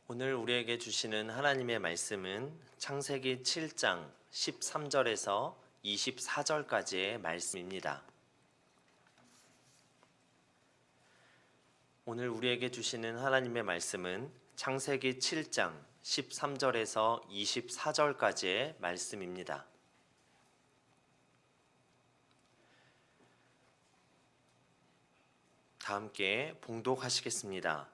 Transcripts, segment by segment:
오늘 우리에게 주시는 하나님의 말씀은 창세기 7장 13절에서 24절까지의 말씀입니다. 오늘 우리에게 주시는 하나님의 말씀은 창세기 7장 13절에서 24절까지의 말씀입니다. 다 함께 봉독하시겠습니다.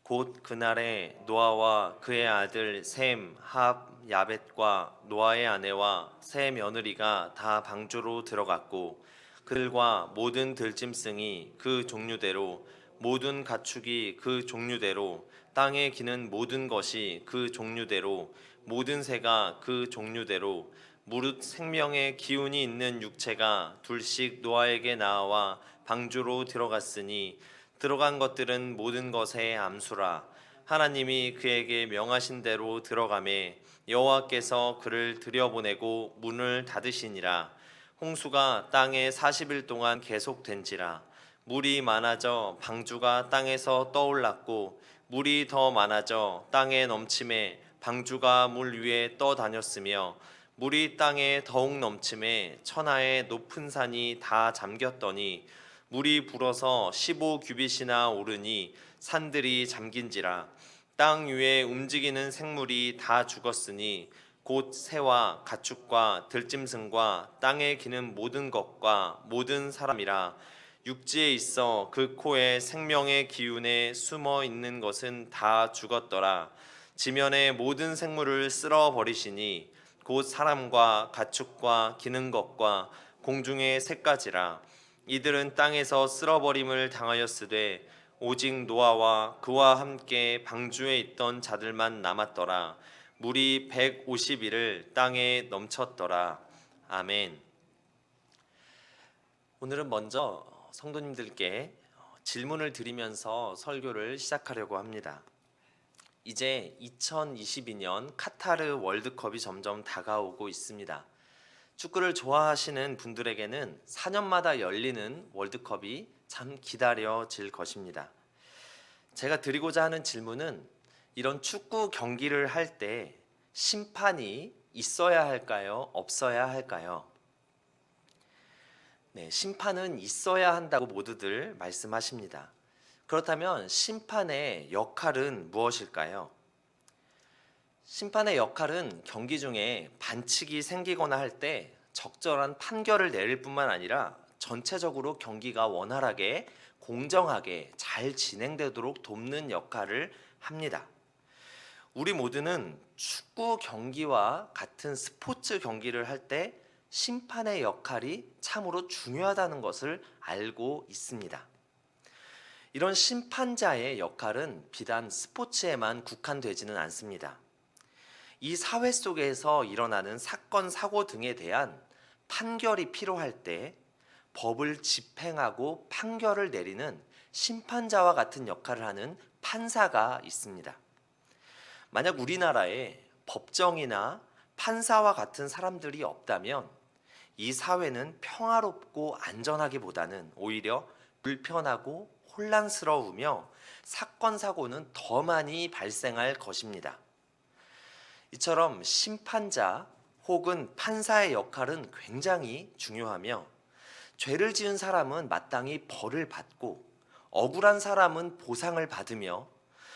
곧 그날에 노아와 그의 아들 셈, 합, 야벳과 노아의 아내와 세 며느리가 다 방주로 들어갔고 그들과 모든 들짐승이 그 종류대로 모든 가축이 그 종류대로 땅에 기는 모든 것이 그 종류대로 모든 새가 그 종류대로 무릇 생명의 기운이 있는 육체가 둘씩 노아에게 나와 방주로 들어갔으니 들어간 것들은 모든 것의 암수라. 하나님이 그에게 명하신 대로 들어가매 여호와께서 그를 들여보내고 문을 닫으시니라. 홍수가 땅에 40일 동안 계속된지라. 물이 많아져 방주가 땅에서 떠올랐고 물이 더 많아져 땅에 넘침에 방주가 물 위에 떠다녔으며 물이 땅에 더욱 넘침에 천하의 높은 산이 다 잠겼더니 물이 불어서 15규빗이나 오르니 산들이 잠긴지라. 땅 위에 움직이는 생물이 다 죽었으니 곧 새와 가축과 들짐승과 땅에 기는 모든 것과 모든 사람이라. 육지에 있어 그 코에 생명의 기운에 숨어 있는 것은 다 죽었더라. 지면의 모든 생물을 쓸어 버리시니 곧 사람과 가축과 기는 것과 공중의 새까지라. 이들은 땅에서 쓸어버림을 당하였으되 오직 노아와 그와 함께 방주에 있던 자들만 남았더라. 물이 150일을 땅에 넘쳤더라. 아멘. 오늘은 먼저 성도님들께 질문을 드리면서 설교를 시작하려고 합니다. 이제 2022년 카타르 월드컵이 점점 다가오고 있습니다. 축구를 좋아하시는 분들에게는 4년마다 열리는 월드컵이 참 기다려질 것입니다. 제가 드리고자 하는 질문은 이런 축구 경기를 할 때 심판이 있어야 할까요? 없어야 할까요? 네, 심판은 있어야 한다고 모두들 말씀하십니다. 그렇다면 심판의 역할은 무엇일까요? 심판의 역할은 경기 중에 반칙이 생기거나 할 때 적절한 판결을 내릴 뿐만 아니라 전체적으로 경기가 원활하게 공정하게 잘 진행되도록 돕는 역할을 합니다. 우리 모두는 축구 경기와 같은 스포츠 경기를 할 때 심판의 역할이 참으로 중요하다는 것을 알고 있습니다. 이런 심판자의 역할은 비단 스포츠에만 국한되지는 않습니다. 이 사회 속에서 일어나는 사건, 사고 등에 대한 판결이 필요할 때 법을 집행하고 판결을 내리는 심판자와 같은 역할을 하는 판사가 있습니다. 만약 우리나라에 법정이나 판사와 같은 사람들이 없다면 이 사회는 평화롭고 안전하기보다는 오히려 불편하고 혼란스러우며 사건, 사고는 더 많이 발생할 것입니다. 이처럼 심판자 혹은 판사의 역할은 굉장히 중요하며 죄를 지은 사람은 마땅히 벌을 받고 억울한 사람은 보상을 받으며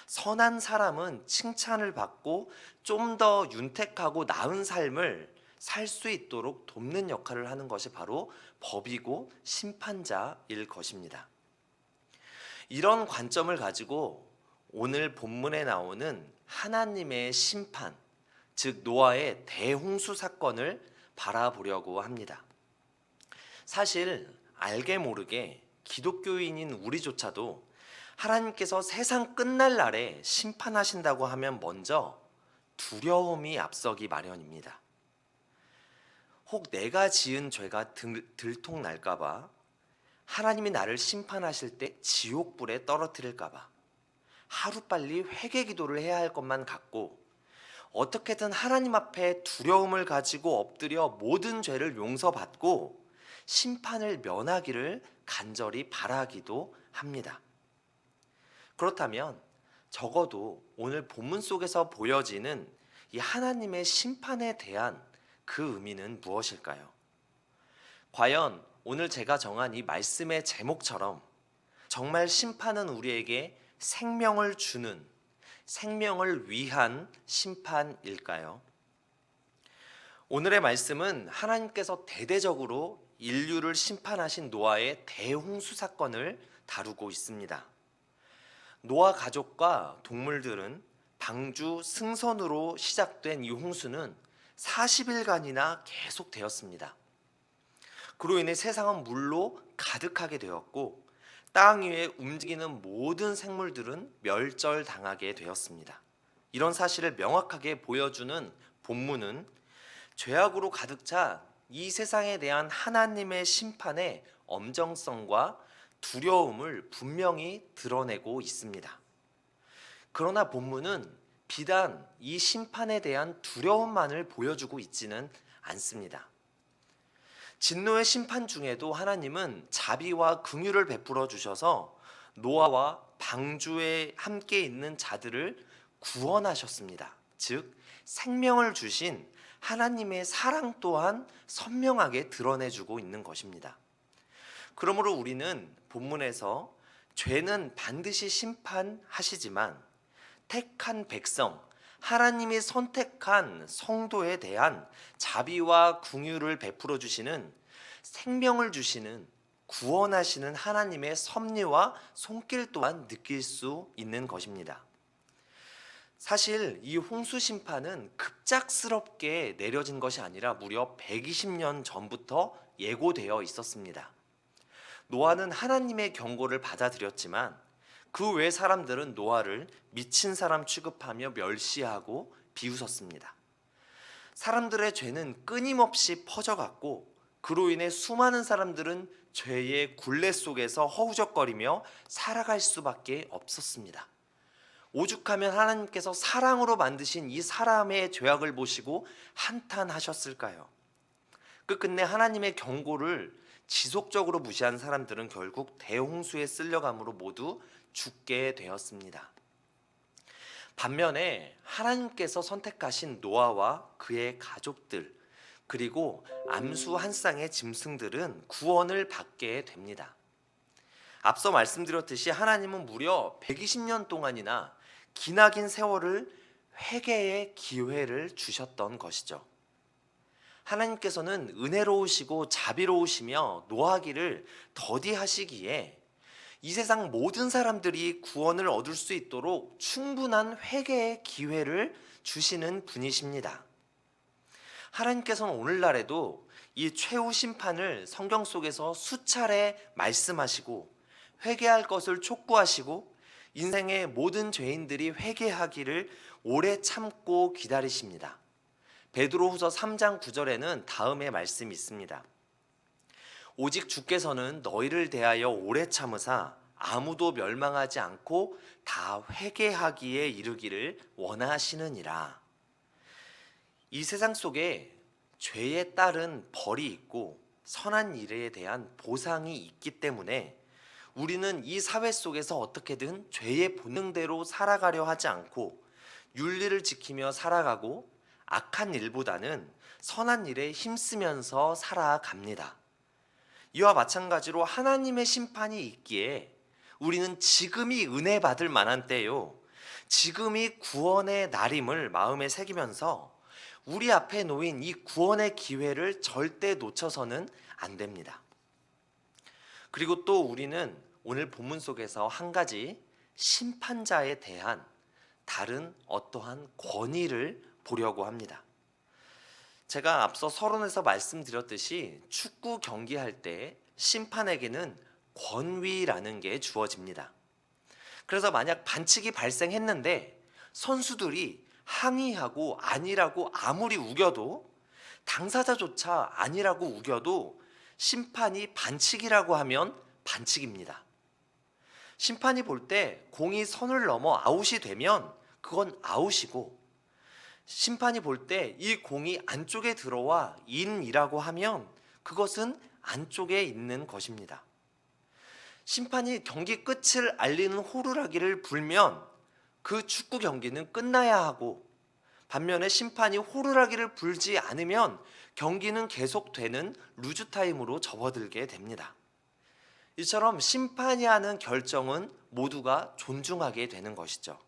선한 사람은 칭찬을 받고 좀 더 윤택하고 나은 삶을 살 수 있도록 돕는 역할을 하는 것이 바로 법이고 심판자일 것입니다. 이런 관점을 가지고 오늘 본문에 나오는 하나님의 심판, 즉 노아의 대홍수 사건을 바라보려고 합니다. 사실 알게 모르게 기독교인인 우리조차도 하나님께서 세상 끝날 날에 심판하신다고 하면 먼저 두려움이 앞서기 마련입니다. 혹 내가 지은 죄가 들통날까봐, 하나님이 나를 심판하실 때 지옥불에 떨어뜨릴까봐 하루빨리 회개 기도를 해야 할 것만 같고 어떻게든 하나님 앞에 두려움을 가지고 엎드려 모든 죄를 용서받고 심판을 면하기를 간절히 바라기도 합니다. 그렇다면 적어도 오늘 본문 속에서 보여지는 이 하나님의 심판에 대한 그 의미는 무엇일까요? 과연 오늘 제가 정한 이 말씀의 제목처럼 정말 심판은 우리에게 생명을 주는, 생명을 위한 심판일까요? 오늘의 말씀은 하나님께서 대대적으로 인류를 심판하신 노아의 대홍수 사건을 다루고 있습니다. 노아 가족과 동물들은 방주 승선으로 시작된 이 홍수는 40일간이나 계속되었습니다. 그로 인해 세상은 물로 가득하게 되었고 땅 위에 움직이는 모든 생물들은 멸절당하게 되었습니다. 이런 사실을 명확하게 보여주는 본문은 죄악으로 가득 차 이 세상에 대한 하나님의 심판의 엄정성과 두려움을 분명히 드러내고 있습니다. 그러나 본문은 비단 이 심판에 대한 두려움만을 보여주고 있지는 않습니다. 진노의 심판 중에도 하나님은 자비와 긍휼을 베풀어 주셔서 노아와 방주에 함께 있는 자들을 구원하셨습니다. 즉 생명을 주신 하나님의 사랑 또한 선명하게 드러내주고 있는 것입니다. 그러므로 우리는 본문에서 죄는 반드시 심판하시지만 택한 백성, 하나님이 선택한 성도에 대한 자비와 긍휼을 베풀어 주시는, 생명을 주시는, 구원하시는 하나님의 섭리와 손길 또한 느낄 수 있는 것입니다. 사실 이 홍수 심판은 급작스럽게 내려진 것이 아니라 무려 120년 전부터 예고되어 있었습니다. 노아는 하나님의 경고를 받아들였지만 그 외 사람들은 노아를 미친 사람 취급하며 멸시하고 비웃었습니다. 사람들의 죄는 끊임없이 퍼져갔고 그로 인해 수많은 사람들은 죄의 굴레 속에서 허우적거리며 살아갈 수밖에 없었습니다. 오죽하면 하나님께서 사랑으로 만드신 이 사람의 죄악을 보시고 한탄하셨을까요? 끝끝내 하나님의 경고를 지속적으로 무시한 사람들은 결국 대홍수에 쓸려감으로 모두 죽게 되었습니다. 반면에 하나님께서 선택하신 노아와 그의 가족들, 그리고 암수 한 쌍의 짐승들은 구원을 받게 됩니다. 앞서 말씀드렸듯이 하나님은 무려 120년 동안이나 기나긴 세월을 회개의 기회를 주셨던 것이죠. 하나님께서는 은혜로우시고 자비로우시며 노하기를 더디하시기에 이 세상 모든 사람들이 구원을 얻을 수 있도록 충분한 회개의 기회를 주시는 분이십니다. 하나님께서는 오늘날에도 이 최후 심판을 성경 속에서 수차례 말씀하시고 회개할 것을 촉구하시고 인생의 모든 죄인들이 회개하기를 오래 참고 기다리십니다. 베드로후서 3장 9절에는 다음의 말씀이 있습니다. 오직 주께서는 너희를 대하여 오래 참으사 아무도 멸망하지 않고 다 회개하기에 이르기를 원하시느니라. 이 세상 속에 죄에 따른 벌이 있고 선한 일에 대한 보상이 있기 때문에 우리는 이 사회 속에서 어떻게든 죄의 본능대로 살아가려 하지 않고 윤리를 지키며 살아가고 악한 일보다는 선한 일에 힘쓰면서 살아갑니다. 이와 마찬가지로 하나님의 심판이 있기에 우리는 지금이 은혜 받을 만한 때요, 지금이 구원의 날임을 마음에 새기면서 우리 앞에 놓인 이 구원의 기회를 절대 놓쳐서는 안 됩니다. 그리고 또 우리는 오늘 본문 속에서 한 가지 심판자에 대한 다른 어떠한 권위를 보려고 합니다. 제가 앞서 서론에서 말씀드렸듯이 축구 경기할 때 심판에게는 권위라는 게 주어집니다. 그래서 만약 반칙이 발생했는데 선수들이 항의하고 아니라고 아무리 우겨도, 당사자조차 아니라고 우겨도 심판이 반칙이라고 하면 반칙입니다. 심판이 볼 때 공이 선을 넘어 아웃이 되면 그건 아웃이고, 심판이 볼 때 이 공이 안쪽에 들어와 인이라고 하면 그것은 안쪽에 있는 것입니다. 심판이 경기 끝을 알리는 호루라기를 불면 그 축구 경기는 끝나야 하고, 반면에 심판이 호루라기를 불지 않으면 경기는 계속되는 루즈타임으로 접어들게 됩니다. 이처럼 심판이 하는 결정은 모두가 존중하게 되는 것이죠.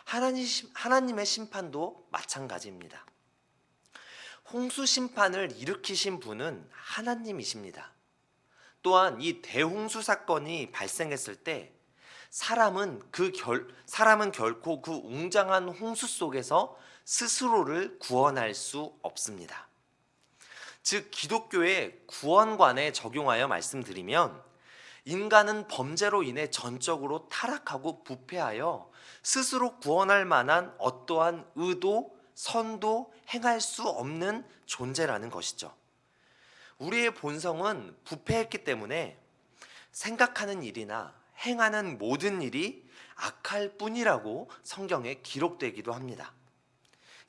하나님의 심판도 마찬가지입니다. 홍수 심판을 일으키신 분은 하나님이십니다. 또한 이 대홍수 사건이 발생했을 때 사람은 결코 그 웅장한 홍수 속에서 스스로를 구원할 수 없습니다. 즉 기독교의 구원관에 적용하여 말씀드리면, 인간은 범죄로 인해 전적으로 타락하고 부패하여 스스로 구원할 만한 어떠한 의도, 선도 행할 수 없는 존재라는 것이죠. 우리의 본성은 부패했기 때문에 생각하는 일이나 행하는 모든 일이 악할 뿐이라고 성경에 기록되기도 합니다.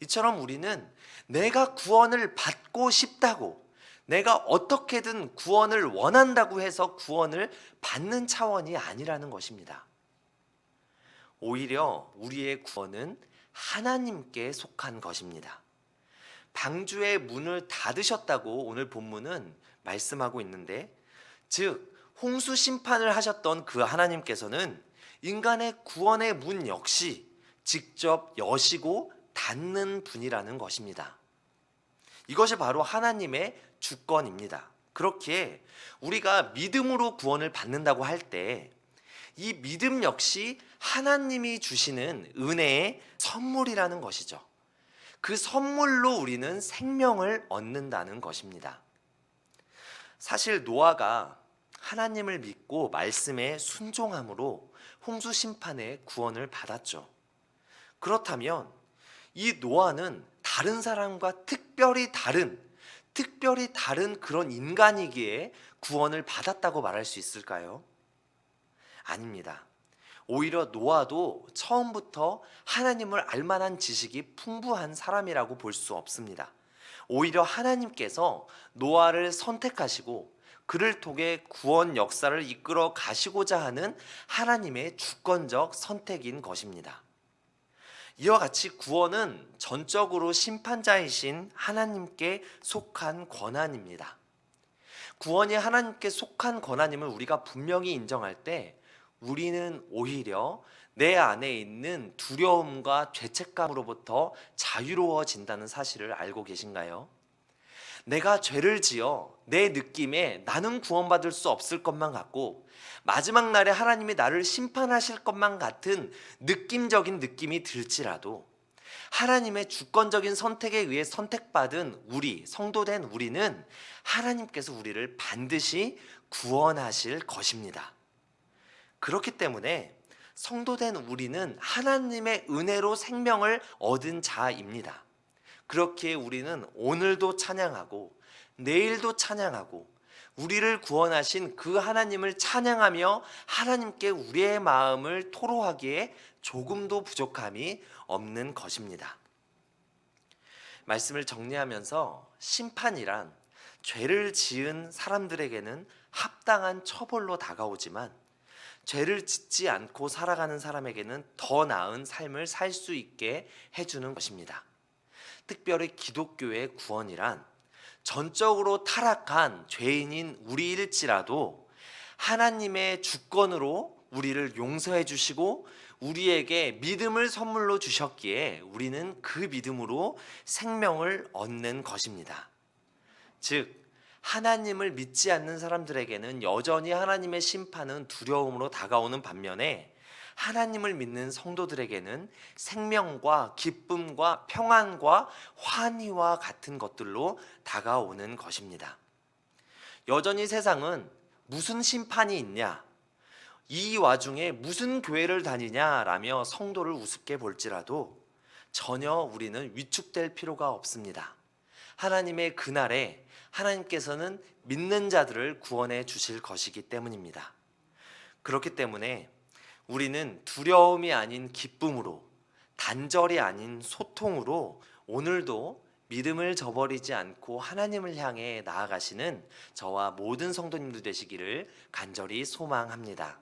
이처럼 우리는 내가 구원을 받고 싶다고, 내가 어떻게든 구원을 원한다고 해서 구원을 받는 차원이 아니라는 것입니다. 오히려 우리의 구원은 하나님께 속한 것입니다. 방주의 문을 닫으셨다고 오늘 본문은 말씀하고 있는데, 즉 홍수 심판을 하셨던 그 하나님께서는 인간의 구원의 문 역시 직접 여시고 닫는 분이라는 것입니다. 이것이 바로 하나님의 주권입니다. 그렇기에 우리가 믿음으로 구원을 받는다고 할 때 이 믿음 역시 하나님이 주시는 은혜의 선물이라는 것이죠. 그 선물로 우리는 생명을 얻는다는 것입니다. 사실 노아가 하나님을 믿고 말씀에 순종함으로 홍수 심판의 구원을 받았죠. 그렇다면 이 노아는 다른 사람과 특별히 다른 그런 인간이기에 구원을 받았다고 말할 수 있을까요? 아닙니다. 오히려 노아도 처음부터 하나님을 알만한 지식이 풍부한 사람이라고 볼 수 없습니다. 오히려 하나님께서 노아를 선택하시고 그를 통해 구원 역사를 이끌어 가시고자 하는 하나님의 주권적 선택인 것입니다. 이와 같이 구원은 전적으로 심판자이신 하나님께 속한 권한입니다. 구원이 하나님께 속한 권한임을 우리가 분명히 인정할 때 우리는 오히려 내 안에 있는 두려움과 죄책감으로부터 자유로워진다는 사실을 알고 계신가요? 내가 죄를 지어 내 느낌에 나는 구원받을 수 없을 것만 같고 마지막 날에 하나님이 나를 심판하실 것만 같은 느낌적인 느낌이 들지라도 하나님의 주권적인 선택에 의해 선택받은 우리, 성도된 우리는 하나님께서 우리를 반드시 구원하실 것입니다. 그렇기 때문에 성도된 우리는 하나님의 은혜로 생명을 얻은 자입니다. 그렇기에 우리는 오늘도 찬양하고 내일도 찬양하고 우리를 구원하신 그 하나님을 찬양하며 하나님께 우리의 마음을 토로하기에 조금도 부족함이 없는 것입니다. 말씀을 정리하면서 심판이란 죄를 지은 사람들에게는 합당한 처벌로 다가오지만 죄를 짓지 않고 살아가는 사람에게는 더 나은 삶을 살 수 있게 해주는 것입니다. 특별히 기독교의 구원이란 전적으로 타락한 죄인인 우리일지라도 하나님의 주권으로 우리를 용서해 주시고 우리에게 믿음을 선물로 주셨기에 우리는 그 믿음으로 생명을 얻는 것입니다. 즉 하나님을 믿지 않는 사람들에게는 여전히 하나님의 심판은 두려움으로 다가오는 반면에 하나님을 믿는 성도들에게는 생명과 기쁨과 평안과 환희와 같은 것들로 다가오는 것입니다. 여전히 세상은 무슨 심판이 있냐, 이 와중에 무슨 교회를 다니냐라며 성도를 우습게 볼지라도 전혀 우리는 위축될 필요가 없습니다. 하나님의 그날에 하나님께서는 믿는 자들을 구원해 주실 것이기 때문입니다. 그렇기 때문에 우리는 두려움이 아닌 기쁨으로, 단절이 아닌 소통으로 오늘도 믿음을 저버리지 않고 하나님을 향해 나아가시는 저와 모든 성도님들 되시기를 간절히 소망합니다.